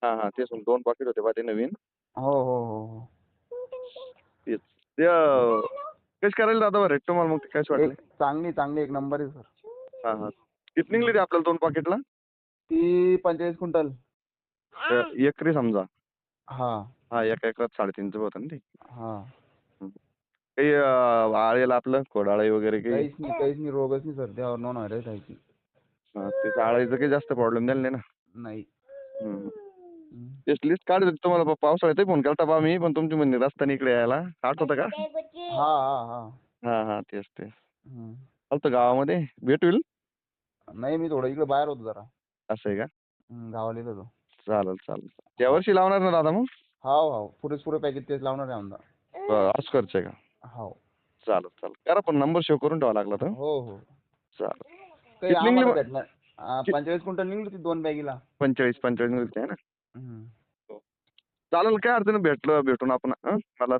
हा हा तेच म्हणलं, 2 पाकिट होते बा ते नवीन. हो हो हो हो. तेच ते कशी करायला दादा रेट तुम्हाला मग ते कशी वाटले? चांगली एक नंबर आहे सर. हा हा किती निघली ते आपल्याला 2 पाकिटला? ती 45 क्विंटल. एकरी समजा. हा हा एका एकरात 3.5चं होतं ना ते. हा. हं. काही आळेला आपलं खोडाळी वगैरे काही? काहीच नाही रोगच नाही सर त्यावर नॉन व्हायरस आहे ती. हा तेच आळाईचं काही जास्त प्रॉब्लेम द्यायला नाही ना. नाही. हं. तेच लिस्ट काढत होते तुम्हाला पावसाळ्यातही फोन केलता बा मी, पण तुमची म्हणली रस्त्याने इकडे यायला. आठवतं का? हा हा हा. हा तेच. हम्म. आलतो गावामध्ये भेट होईल? नाही मी थोडं इकडे बाहेर होतो जरा. असं आहे का? गावाला येत होतो. चालेल. यावर्षी लावणार ना दादा मग? हो पुरे पॅकेज तेच लावणार आहे आमदा. आज खर्च आहे का? हो. चालेल. करा पण नंबर सेव्ह करून ठेवा लागला तर. हो. चालेल. काही किती निघली आम्हाला मग? भेटणार 45 क्विंटल निघली होती 2 बॅगीला. 45 निघते आहे ना? हम्म. चालेल काय अडचण नाही, भेटून आपण मला